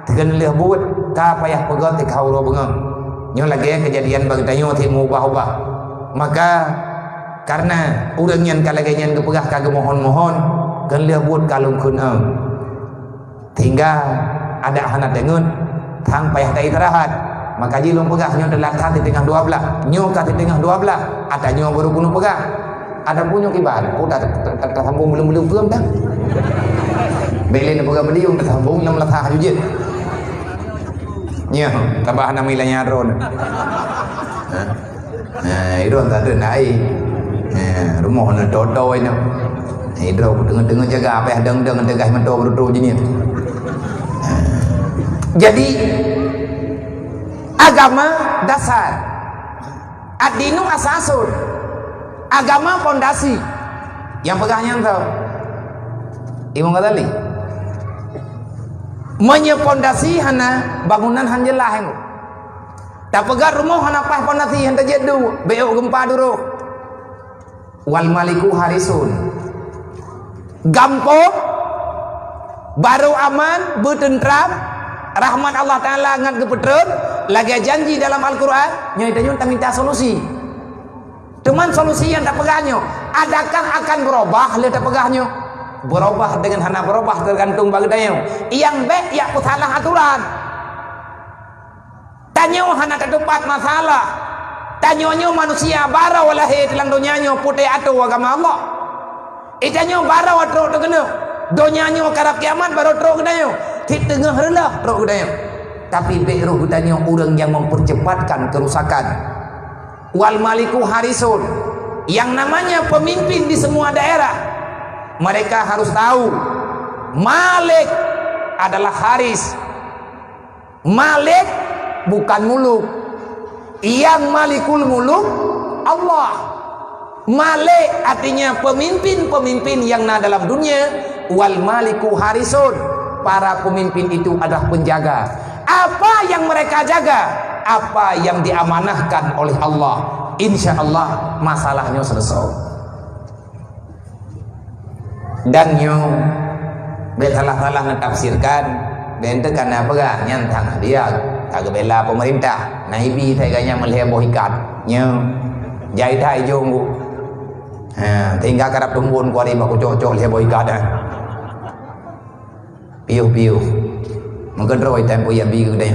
Speaker 1: tegan leh buat ka payah pegot ti kauro bengeng nyo lagi kejadian bagi tanyo ti mubah-ubah maka karena urang nyan kalagayan kepegah kagak mohon-mohon kan leh buat kalung kun hingga ada anak dengun tang payah tak istirahat maka jilung pegah nyo telah di tengah 12 nyo ka di tengah 12 ada nyo baru bunuh pegah ada punya kibar udah tersambung belum belum dah belin pegah beliung tersambung yang meletah jujit nya tambah namilanya ron nah itu tak ada naik rumah na toto ini hidro dengar jaga apa yang deng tegah mentok berdo jenis. Jadi agama dasar, ad-dinu asasun, agama pondasi. Yang pegahnya tahu Imam Ghazali menyepondasi hana bangunan hanjelah yang tak pegat rumah hana pah pondasi yang terjadi beok gempa dulu wal maliku harisun gampang baru aman bertentram rahmat Allah Ta'ala ngat kepetreun lagi janji dalam Al-Quran nyo itu minta solusi cuman solusi yang tak pegahnya adakah akan berubah lihat tak pegahnya berubah dengan hana berubah tergantung bagainya yang baik ya salah aturan tanyo hana ketupat masalah tanyonyo manusia bara walahi telang donyanya putih atau agama Allah itanyo bara watro tu kena donyanya karab kiamat baru tro kenayo di tengah rendah tro kenayo tapi beruh tanya orang yang mempercepatkan kerusakan wal maliku harisun yang namanya pemimpin di semua daerah mereka harus tahu Malik adalah Haris. Malik bukan muluk. Yang Malikul muluk Allah. Malik artinya pemimpin-pemimpin yang ada dalam dunia. Wal maliku harisun, para pemimpin itu adalah penjaga. Apa yang mereka jaga? Apa yang diamanahkan oleh Allah. Insya Allah masalahnya selesai. Dan nyo salah-salah mentafsirkan dan itu karena apa nyantang dia kagak bela pemerintah naibi kayaknya melheboh ikat nyo jai thai jonggu tinggal karap tumbun kuari baku cocok lheboh ikat piu mungkin roy tempo ya biu deh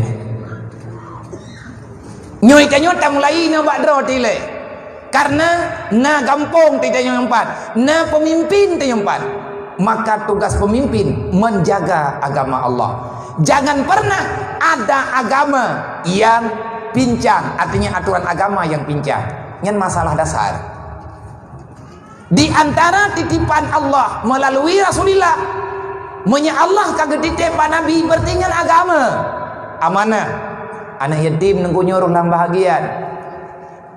Speaker 1: nyo ikanyo tak mulai nyoba draw tile karena na gampong titanya empat na pemimpin titanya empat maka tugas pemimpin menjaga agama Allah Jangan pernah ada agama yang pincang, artinya aturan agama yang pincang. Ini masalah dasar. Di antara titipan Allah melalui Rasulullah, Allah kagak titipan Nabi bertinggal agama, amanah. Anak yatim nunggu nyuruh dalam bahagian.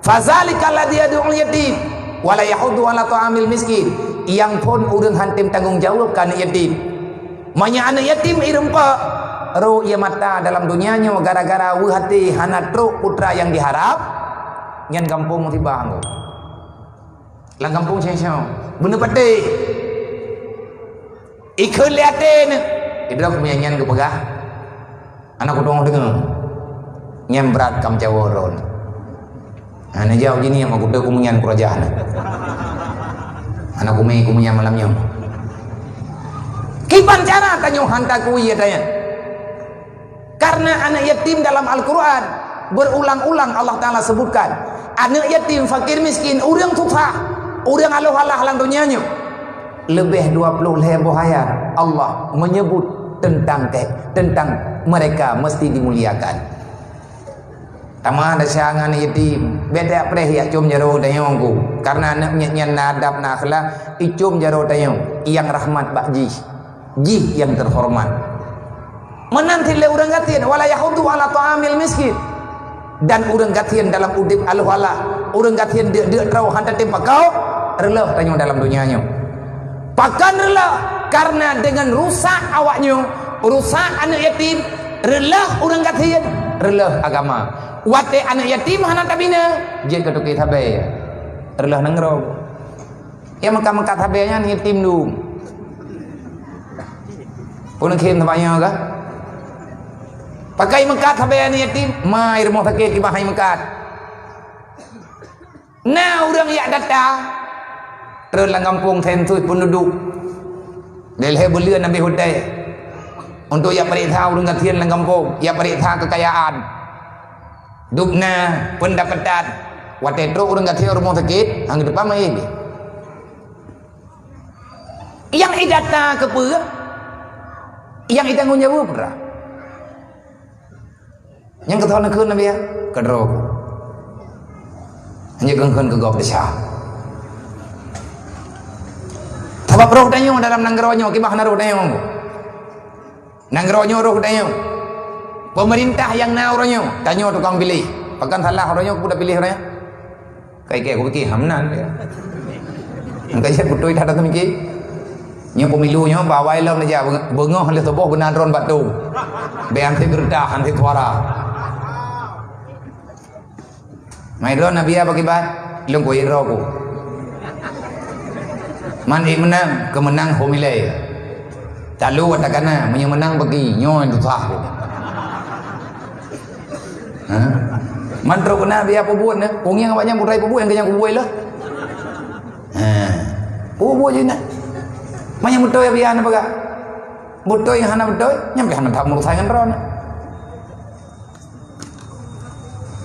Speaker 1: Fazalika alladzi yad'ul yatim wala yahuddu ala ta'amil miskin. Yang pun urang hantim tanggung jawab kan yatim. Anak yatim irempa ro ia mata dalam dunianya gara-gara hati hana truk putra yang diharap nyan kampung tiba anggo. Lang kampung siang bener pati. Ikut liatin. Ibra punya nyan ke pegah. Anak kudong dengar. Nyam berat kam caworon. Ana jauh gini yang aku dah kumunyan kerajaan. Anak kumunyan malamnya. Kipan cara tanyo hantaku iya tanya. Karena anak yatim dalam Al-Quran berulang-ulang Allah Ta'ala sebutkan anak yatim, fakir, miskin, orang tutah, orang aluh-alah halang dunianya. Lebih 20 lebih ayat Allah menyebut tentang mereka mesti dimuliakan. Tama ada sangan yatim beda preh ya cum jaro dayongku karena anaknya nyan nadab nakhla icum jaro dayong yang rahmat bakji ji yang terhormat menanti le urang gatian wala yahudu ala ta'amil miskin dan urang gatian dalam udip aluhala urang gatian dia trau hanta tempat kau releh tanyong dalam dunianya pakan releh karena dengan rusak awaknya rusak anak yatim releh urang gatian releh agama wate anak yatim hana tabina je ketuki tabe releh nengrog ya maka tabenya yatim du pun khem tabanya ka pakai mekat tabenya yatim mai rumah sakit di bahai mekat nah urang yak datang terlang kampung tentui penduduk delhe belia nabi hudai untuk yak perintah urang gatian lang kampung yak perintah kekayaan dukna pendapatan watetro urang gatian rumah sakit hang depan mai yang idata ke pe yang itanggung jawab berah yang ketahuan keun nabi ya kedrog hanya gengkeun ke gop desa tabap roh dayong dalam nanggeronyo kibah naruh dayong nanggeronyo roh dayong pemerintah yang nauronyo tanyo tukang pilih pakan salah oronyo kuda pilih orangnya kayak aku pikir hamnan ya engkau saya betul tak ada mikir nya pemilunya bawa ilam aja bengoh le toboh benan ron batu be anti gerdah anti suara mai ron nabi apa kibat ilung ko iro ko man menang kemenang homile talu watakana menang bagi nyon tu sah ko mantro ko nabi apa buat ne wong yang banyak burai buat yang kanyang buai lah buat je nak manya mutoy abian apa mutoy hana mutoy nyampe hana tak murus sangan ron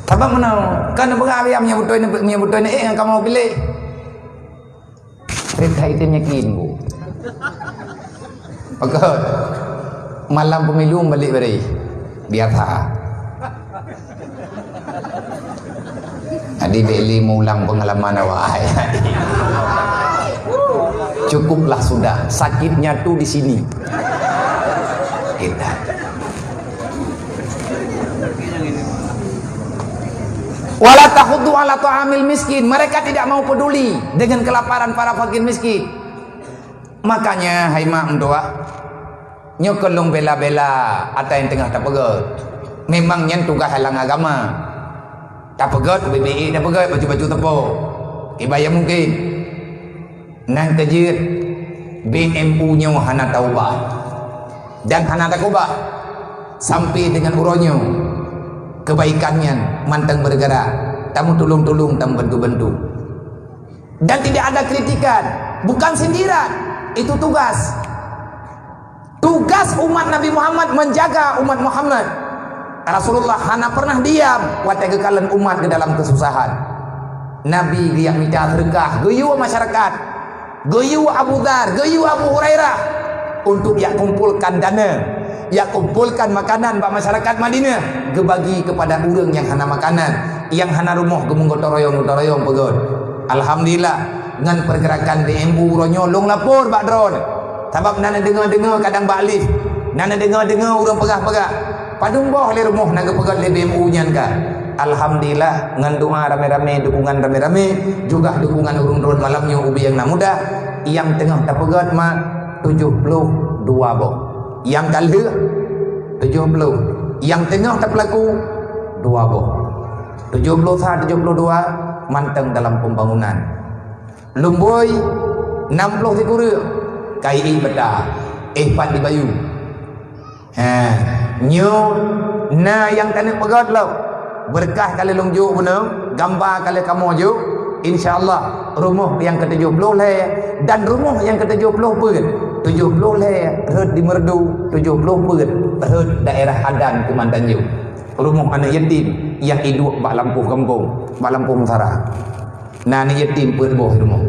Speaker 1: tabang menau kan apa abian manya mutoy ni yang kamu pilih cerita itu nyakin bu pakai malam pemilu balik beri biasa adi beli mulang pengalaman awak cukuplah sudah sakitnya tuh di sini kita wala tahuddu ala ta'amil miskin mereka tidak mau peduli dengan kelaparan para fakir miskin makanya hai mak mendoa nyokelung bela-bela atau yang tengah tak pegat memang yang tugas halang agama tak pegat BBI tak pegat baju-baju tepuk ibaya mungkin nang kejir BMU nya hana taubah dan hana takubah sampai dengan uronyo kebaikannya mantang bergerak tamu tolong-tolong tamu bantu-bantu dan tidak ada kritikan bukan sindiran itu tugas umat Nabi Muhammad menjaga umat Muhammad Rasulullah hana pernah diam watai kekalan umat ke dalam kesusahan Nabi dia minta sedekah geyu masyarakat geyu Abu Dhar, geyu Abu Hurairah untuk yang kumpulkan dana ya kumpulkan makanan bak masyarakat Madinah, gebagi kepada orang yang hana makanan, yang hana rumah gemung gotoroyong pegot. Alhamdulillah dengan pergerakan DMU ronyo long lapor bak drone. Sebab nana dengar kadang bak lift, nana dengar orang pegah padung boh le rumah naga pegat le BMU nyan ka. Alhamdulillah dengan doa rame-rame, dukungan rame-rame, juga dukungan urung drone malamnya ubi yang muda yang tengah dapegat mak 72 boh. Yang kali 70, yang tengah tak pelaku 2 boh. 71 72 manteng dalam pembangunan. Lumboi 60 tikuru KI bedah pat di Bayu. Nyo na yang tanah pegat lo berkah kali lungjuk benar, gambar kali kamu juk, insyaallah rumah yang ke-70 le dan rumah yang ke-70 pun 70 le herd di Merdu, 70 pun herd daerah Adan Kemantan Juk. Rumah anak yatim yang hidup bak Lampung kampung, bak Lampung Utara. Nah anak yatim pun boh rumah.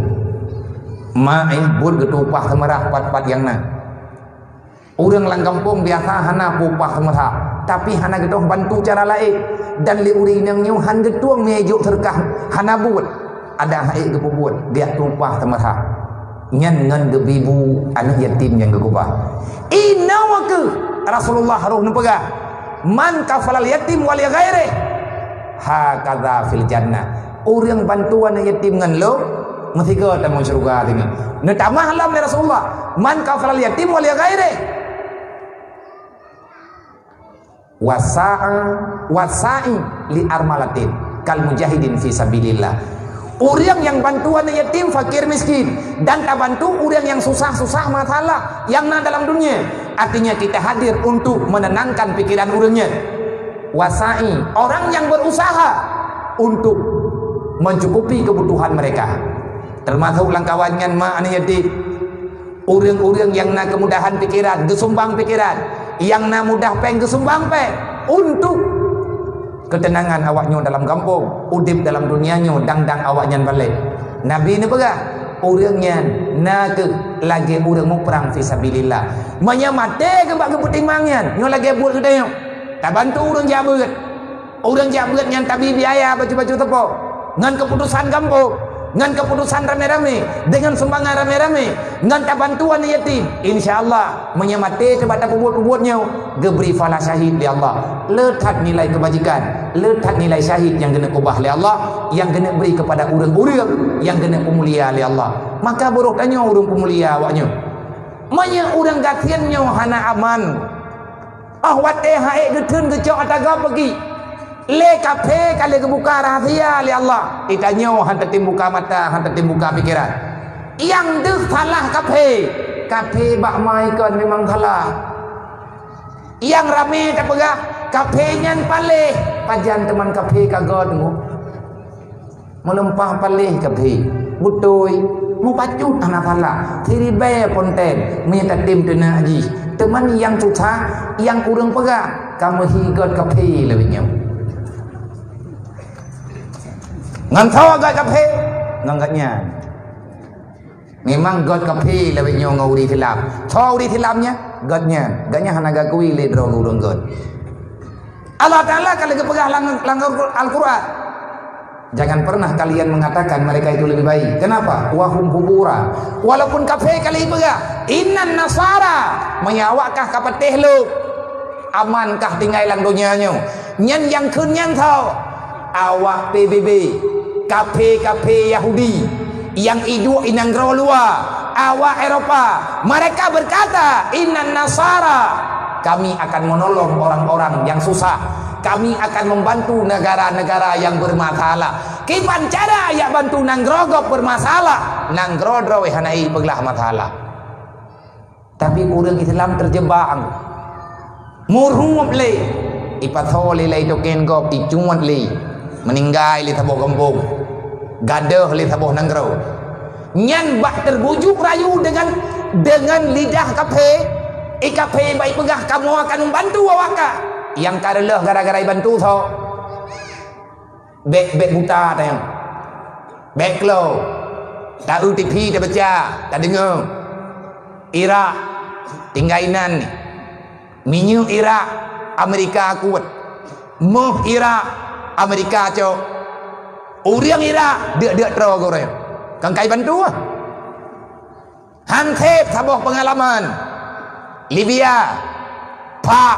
Speaker 1: Mak buat getupah semerah pat-pat yang na. Orang lang kampung biasa hana pupah semerah, tapi hana getong bantu cara lain dan li uri nang nyu han getuang mejuk terkah hana buat ada hai ke buat dia tupah semerah nyan ngan gebibu anak yatim yang gegubah inna wake Rasulullah roh nepega man kafalal yatim wal ghairi hakadha fil jannah orang bantuan anak yatim ngan lo mesti ke tamu surga tengah ne tamah lam ya Rasulullah man kafalal yatim wal ghairi wasa'i li armalatin kal mujahidin fi sabilillah. Orang yang bantuan yatim, fakir, miskin dan tak bantu orang yang susah masalah yang na dalam dunia. Artinya kita hadir untuk menenangkan pikiran orangnya. Wasa'i, orang yang berusaha untuk mencukupi kebutuhan mereka. Termasuk langkawannya ma ane yatim. Orang-orang yang na kemudahan pikiran, gesumbang pikiran, yang na mudah peng kesumbang peng untuk ketenangan awaknya dalam kampung, udip dalam dunianya, dang awaknya balik. Nabi ni pegah orangnya nak lagi orang mau perang fisabilillah. Menyamate ke bak keputimangnya, nyo lagi buat sudah tak bantu orang jabat. Orang jabat yang tabi biaya baju-baju tepuk. Ngan keputusan kampung, ngan keputusan rame-rame, dengan sumbangan rame-rame, ngan tak bantuan yatim, insyaallah menyamate sebab tak buat-buatnya geberi fala syahid li Allah. Letak nilai kebajikan, letak nilai syahid yang kena kubah li Allah, yang kena beri kepada orang-orang yang kena pemulia li Allah. Maka buruk tanya orang pemulia awaknya. Manya orang gatiannya hana aman. Wate hae getun gecok ataga pergi. Le kafe kali kebuka rahasia li Allah. Itanya hantar tim buka mata, hantar tim buka pikiran. Yang deh salah kafe bak mai kan memang salah. Yang rame tak pegah kafenya paleh, pajan teman kafe kagak tengok. Melempah paleh kafe. Butoi mu pacut anak salah. Tiri be konten minta tim tena haji. Teman yang susah, yang kurang pegah, kamu higot kafe lebihnya. Ngan tahu agak kafe ngangatnya memang god kafe lebih nyong nguri tilam tahu di tilamnya godnya hana gakui le drong urung god Allah Ta'ala kalau kepegah langgar Al-Quran jangan pernah kalian mengatakan mereka itu lebih baik. Kenapa? Wahum hubura walaupun kafe kali pegah innan nasara menyawakkah kapeteh lu amankah tinggal lang dunianya nyan yang kun nyan tahu awak PBB kafe Yahudi yang hidup di negara luar awak Eropa mereka berkata innan nasara kami akan menolong orang-orang yang susah, kami akan membantu negara-negara yang bermasalah. Kipan cara ya bantu nang grogop bermasalah nang grodro hanai peglah masalah. Tapi orang Islam terjebak murhum le ipathole le token gop dicuat le meninggal li tabuh kampung gadah li tabuh nanggro nyan bak terbujuk rayu dengan lidah kafe kafe baik pegah kamu akan membantu awak yang kareleh gara-gara bantu so bek buta tayang bek klo tak TV tak baca tak dengar Irak tinggal inan minyak Iraq Amerika kuat, moh Iraq Amerika cho orang Iraq dia terus goreng kan kai bantu han thep saboh pengalaman Libya Pak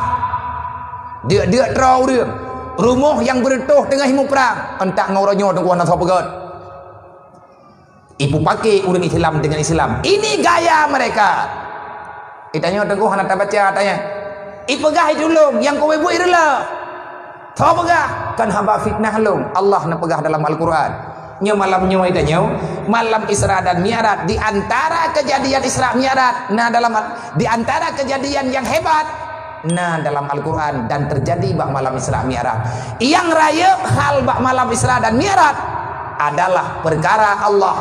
Speaker 1: dia terus dia rumah yang bertuh tengah himu perang entak ngoronyo tengkuan atau pegot ibu pakai orang Islam dengan Islam. Ini gaya mereka. Itanya tengku hana tak baca tanya. Ipegah dulu yang kowe buat irla. Tahu pegah kan hamba fitnah long. Allah nak pegah dalam Al-Quran. Nyo malam nyo itanya malam Isra dan Mi'raj di antara kejadian Isra Mi'raj. Nah dalam di antara kejadian yang hebat dalam Al-Quran dan terjadi bak malam Isra Mi'raj. Yang raya hal bak malam Isra dan Mi'raj adalah perkara Allah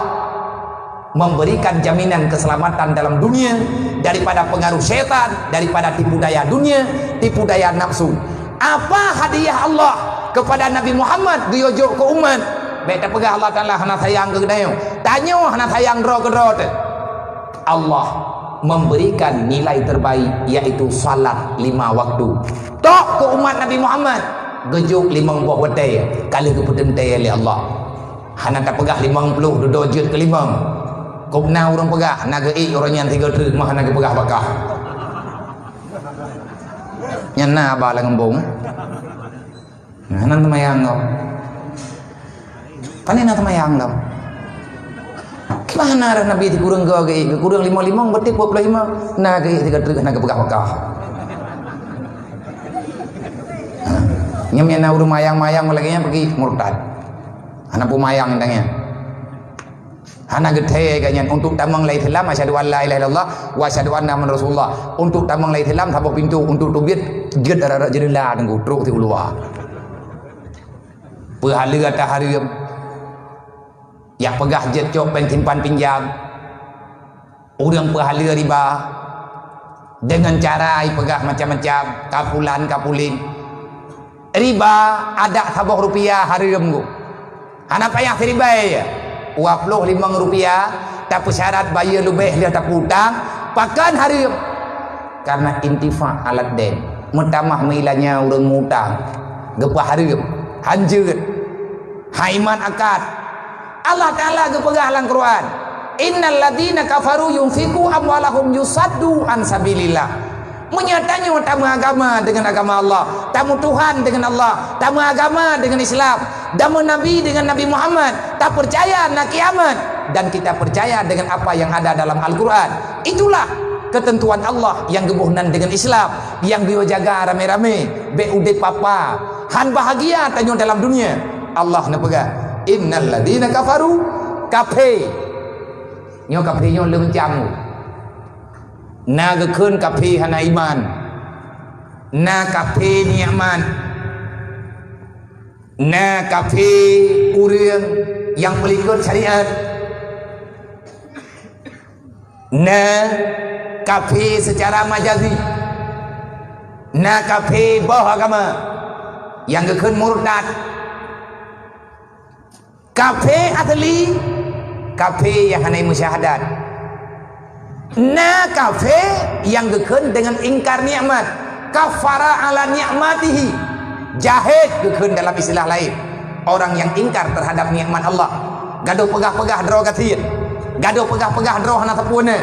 Speaker 1: memberikan jaminan keselamatan dalam dunia daripada pengaruh setan, daripada tipu daya dunia, tipu daya nafsu. Apa hadiah Allah kepada Nabi Muhammad diujuk ke umat? Beta pegah Allah Ta'ala hana sayang ke gedayo. Tanya hana sayang dro ke dro. Allah memberikan nilai terbaik yaitu salat 5 waktu. Tok ke umat Nabi Muhammad gejuk 5 buah wedai kali ke petentai oleh Allah. Hana tak pegah 50 duduk jut ke 5. Kau pernah orang pegah naga orang yang 3 truk mah naga pegah bakah. Nyana ba la ngembung. Hanan tamayang kau. Panen tamayang kau. Kemana arah Nabi di kurang kau ke kurang 55 berarti 45 naga 3 truk naga pegah bakah. Nyamnya urung mayang-mayang lagi nya pergi murtad. Anak pumayang indangnya. Hana gede kayaknya untuk tamang lai Islam asyhadu an la ilaha illallah wa asyhadu anna muhammadar rasulullah. Untuk tamang lai Islam sabuk pintu untuk tubit ged arah jendela tengku truk ti keluar. Pahala kata hariam. Yang pegah jet cok pen simpan pinjam. Orang pahala riba dengan cara pegah macam-macam kapulan kapuling. Riba ada sabuk rupiah hariam ku. Hana payah riba ya. 25 rupiah tapi syarat bayar lebih dia tak hutang pakan hari karena intifa alat den mutamah milanya orang mutang gepah hari hancur haiman akad Allah Ta'ala gepegah dalam Quran innal ladina kafaru yunfiku amwalahum yusaddu an sabilillah menyatanya tamu agama dengan agama Allah, tamu Tuhan dengan Allah, tamu agama dengan Islam, tamu Nabi dengan Nabi Muhammad, tak percaya nak kiamat dan kita percaya dengan apa yang ada dalam Al-Quran. Itulah ketentuan Allah yang gebuhnan dengan Islam yang dia jaga rame-rame beudit papa han bahagia tanyo dalam dunia. Allah nak pegang innal ladina kafaru kafe nyo kafe nyo lem jamu naga keun kafe hana iman na kafe niaman na kafe urang yang melikut syariat na kafe secara majazi na kafe bawah agama yang keun murtad kafe asli kafe yang hana musyahadat na kafe yang gekun dengan ingkar nikmat kafara ala nikmatihi jahid gekun dalam istilah lain orang yang ingkar terhadap nikmat Allah gaduh pegah-pegah dro katin gaduh pegah-pegah dro hana tepuna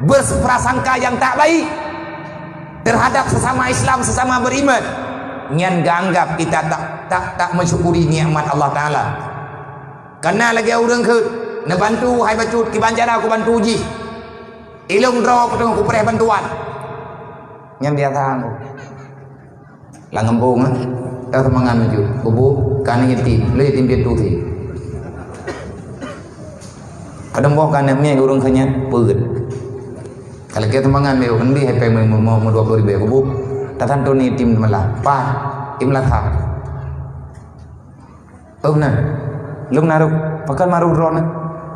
Speaker 1: berprasangka yang tak baik terhadap sesama Islam sesama beriman nyan ganggap kita tak mensyukuri nikmat Allah Ta'ala karena lagi orang ke nak bantu hai bacut ki banjara aku bantu uji ilung draw ko tengok kupreh bantuan nyam dia tang la ngembung ta semangan ju kubu kan yeti le yatim piatu thi kadang boh kan me urang khanya peut kalau kita semangan me kan bi hai pe mo 20 ribu kubu ta tan toni tim malah pa tim la tha na lung naru pakan maru ron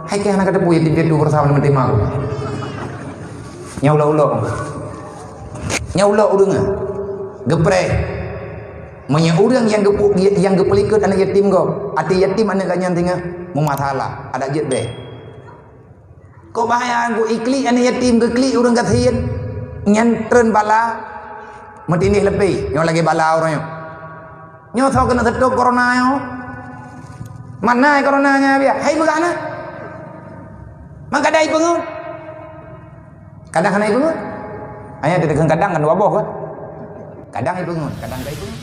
Speaker 1: hai ke hana kada pu yatim piatu bersama dengan tim aku nyaulo urang gepre menya urang yang gepelikut anak yatim go ati yatim anak ganyan tinga mumathala ada jet be ko bahaya go ikli anak yatim gekli urang kathian nyan tren bala Mentinih lebih, yang lagi bala orang nyo tahu kena tetuk corona yo. Mana coronanya biar? Hai begana. Mangkadai pengun. Kadang-kadang pengun. Hanya ditekan kadang kan wabah kan. Kadang pengun, kadang pengun.